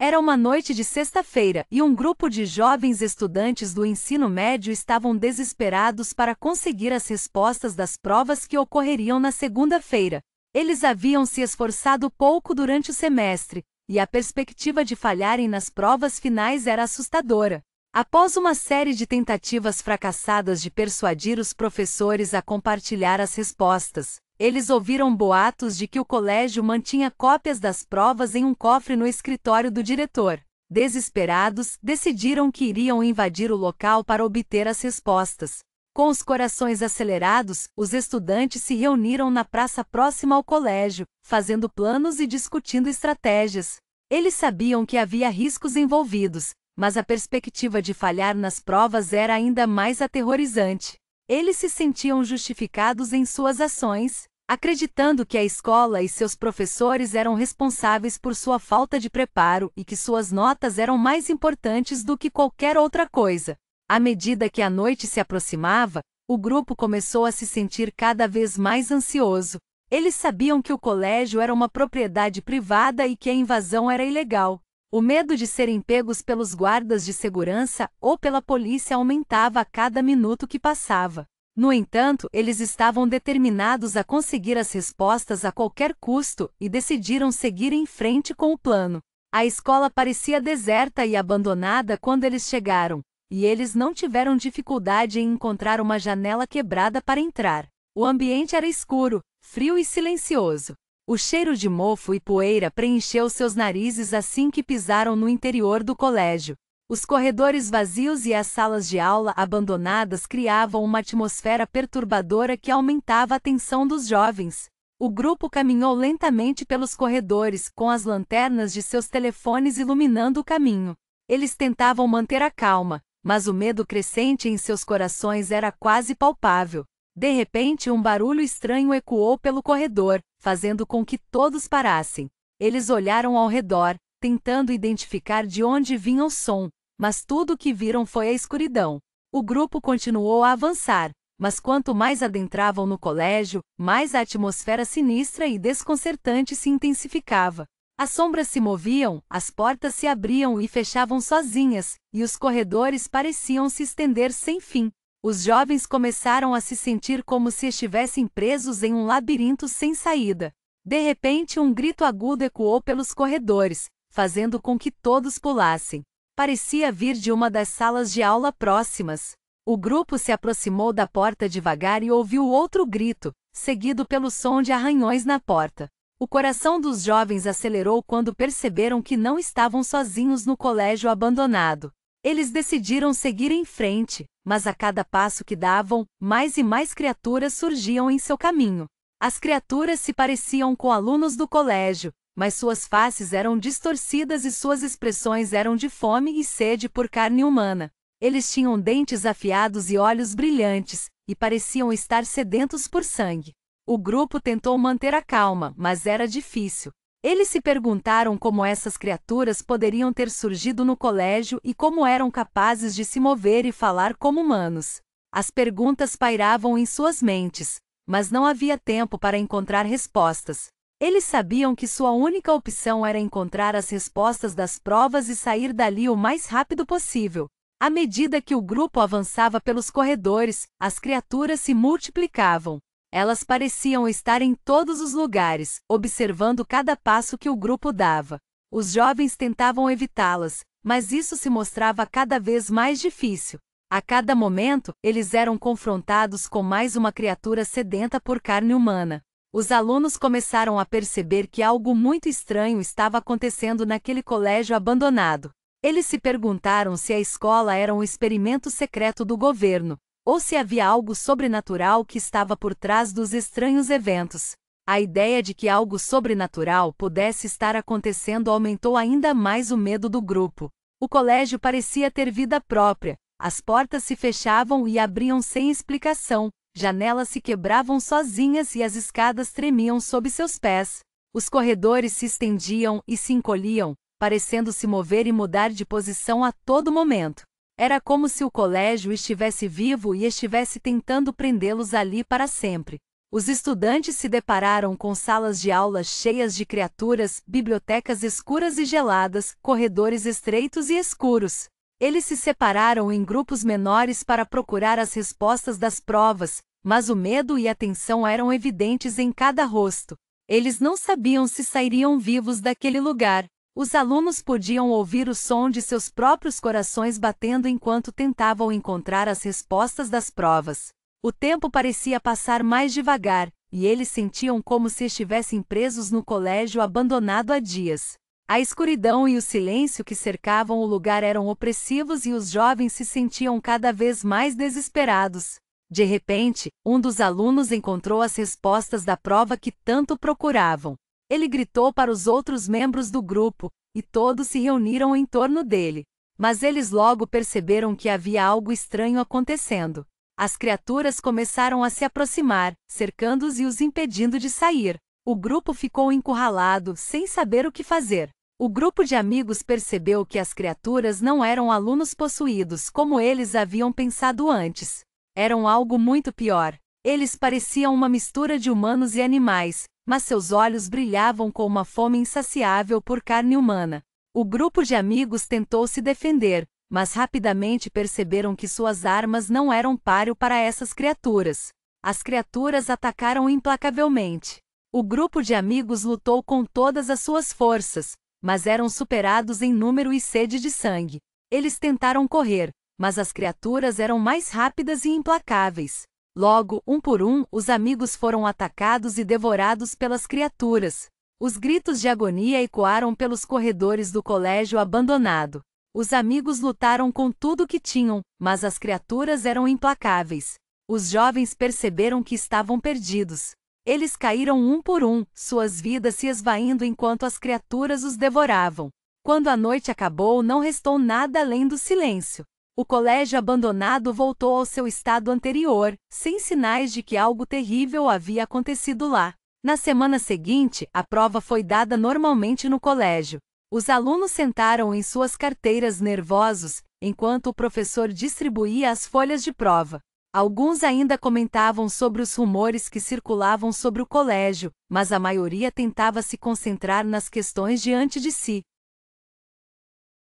Era uma noite de sexta-feira e um grupo de jovens estudantes do ensino médio estavam desesperados para conseguir as respostas das provas que ocorreriam na segunda-feira. Eles haviam se esforçado pouco durante o semestre, e a perspectiva de falharem nas provas finais era assustadora. Após uma série de tentativas fracassadas de persuadir os professores a compartilhar as respostas, eles ouviram boatos de que o colégio mantinha cópias das provas em um cofre no escritório do diretor. Desesperados, decidiram que iriam invadir o local para obter as respostas. Com os corações acelerados, os estudantes se reuniram na praça próxima ao colégio, fazendo planos e discutindo estratégias. Eles sabiam que havia riscos envolvidos, mas a perspectiva de falhar nas provas era ainda mais aterrorizante. Eles se sentiam justificados em suas ações, acreditando que a escola e seus professores eram responsáveis por sua falta de preparo e que suas notas eram mais importantes do que qualquer outra coisa. À medida que a noite se aproximava, o grupo começou a se sentir cada vez mais ansioso. Eles sabiam que o colégio era uma propriedade privada e que a invasão era ilegal. O medo de serem pegos pelos guardas de segurança ou pela polícia aumentava a cada minuto que passava. No entanto, eles estavam determinados a conseguir as respostas a qualquer custo e decidiram seguir em frente com o plano. A escola parecia deserta e abandonada quando eles chegaram, e eles não tiveram dificuldade em encontrar uma janela quebrada para entrar. O ambiente era escuro, frio e silencioso. O cheiro de mofo e poeira preencheu seus narizes assim que pisaram no interior do colégio. Os corredores vazios e as salas de aula abandonadas criavam uma atmosfera perturbadora que aumentava a tensão dos jovens. O grupo caminhou lentamente pelos corredores, com as lanternas de seus telefones iluminando o caminho. Eles tentavam manter a calma, mas o medo crescente em seus corações era quase palpável. De repente, um barulho estranho ecoou pelo corredor, fazendo com que todos parassem. Eles olharam ao redor, tentando identificar de onde vinha o som, mas tudo o que viram foi a escuridão. O grupo continuou a avançar, mas quanto mais adentravam no colégio, mais a atmosfera sinistra e desconcertante se intensificava. As sombras se moviam, as portas se abriam e fechavam sozinhas, e os corredores pareciam se estender sem fim. Os jovens começaram a se sentir como se estivessem presos em um labirinto sem saída. De repente, um grito agudo ecoou pelos corredores, fazendo com que todos pulassem. Parecia vir de uma das salas de aula próximas. O grupo se aproximou da porta devagar e ouviu outro grito, seguido pelo som de arranhões na porta. O coração dos jovens acelerou quando perceberam que não estavam sozinhos no colégio abandonado. Eles decidiram seguir em frente, mas a cada passo que davam, mais e mais criaturas surgiam em seu caminho. As criaturas se pareciam com alunos do colégio, mas suas faces eram distorcidas e suas expressões eram de fome e sede por carne humana. Eles tinham dentes afiados e olhos brilhantes, e pareciam estar sedentos por sangue. O grupo tentou manter a calma, mas era difícil. Eles se perguntaram como essas criaturas poderiam ter surgido no colégio e como eram capazes de se mover e falar como humanos. As perguntas pairavam em suas mentes, mas não havia tempo para encontrar respostas. Eles sabiam que sua única opção era encontrar as respostas das provas e sair dali o mais rápido possível. À medida que o grupo avançava pelos corredores, as criaturas se multiplicavam. Elas pareciam estar em todos os lugares, observando cada passo que o grupo dava. Os jovens tentavam evitá-las, mas isso se mostrava cada vez mais difícil. A cada momento, eles eram confrontados com mais uma criatura sedenta por carne humana. Os alunos começaram a perceber que algo muito estranho estava acontecendo naquele colégio abandonado. Eles se perguntaram se a escola era um experimento secreto do governo, ou se havia algo sobrenatural que estava por trás dos estranhos eventos. A ideia de que algo sobrenatural pudesse estar acontecendo aumentou ainda mais o medo do grupo. O colégio parecia ter vida própria, as portas se fechavam e abriam sem explicação, janelas se quebravam sozinhas e as escadas tremiam sob seus pés. Os corredores se estendiam e se encolhiam, parecendo se mover e mudar de posição a todo momento. Era como se o colégio estivesse vivo e estivesse tentando prendê-los ali para sempre. Os estudantes se depararam com salas de aula cheias de criaturas, bibliotecas escuras e geladas, corredores estreitos e escuros. Eles se separaram em grupos menores para procurar as respostas das provas, mas o medo e a tensão eram evidentes em cada rosto. Eles não sabiam se sairiam vivos daquele lugar. Os alunos podiam ouvir o som de seus próprios corações batendo enquanto tentavam encontrar as respostas das provas. O tempo parecia passar mais devagar, e eles sentiam como se estivessem presos no colégio abandonado há dias. A escuridão e o silêncio que cercavam o lugar eram opressivos e os jovens se sentiam cada vez mais desesperados. De repente, um dos alunos encontrou as respostas da prova que tanto procuravam. Ele gritou para os outros membros do grupo, e todos se reuniram em torno dele. Mas eles logo perceberam que havia algo estranho acontecendo. As criaturas começaram a se aproximar, cercando-os e os impedindo de sair. O grupo ficou encurralado, sem saber o que fazer. O grupo de amigos percebeu que as criaturas não eram alunos possuídos como eles haviam pensado antes. Eram algo muito pior. Eles pareciam uma mistura de humanos e animais, mas seus olhos brilhavam com uma fome insaciável por carne humana. O grupo de amigos tentou se defender, mas rapidamente perceberam que suas armas não eram páreo para essas criaturas. As criaturas atacaram implacavelmente. O grupo de amigos lutou com todas as suas forças, mas eram superados em número e sede de sangue. Eles tentaram correr, mas as criaturas eram mais rápidas e implacáveis. Logo, um por um, os amigos foram atacados e devorados pelas criaturas. Os gritos de agonia ecoaram pelos corredores do colégio abandonado. Os amigos lutaram com tudo o que tinham, mas as criaturas eram implacáveis. Os jovens perceberam que estavam perdidos. Eles caíram um por um, suas vidas se esvaindo enquanto as criaturas os devoravam. Quando a noite acabou, não restou nada além do silêncio. O colégio abandonado voltou ao seu estado anterior, sem sinais de que algo terrível havia acontecido lá. Na semana seguinte, a prova foi dada normalmente no colégio. Os alunos sentaram em suas carteiras nervosos, enquanto o professor distribuía as folhas de prova. Alguns ainda comentavam sobre os rumores que circulavam sobre o colégio, mas a maioria tentava se concentrar nas questões diante de si.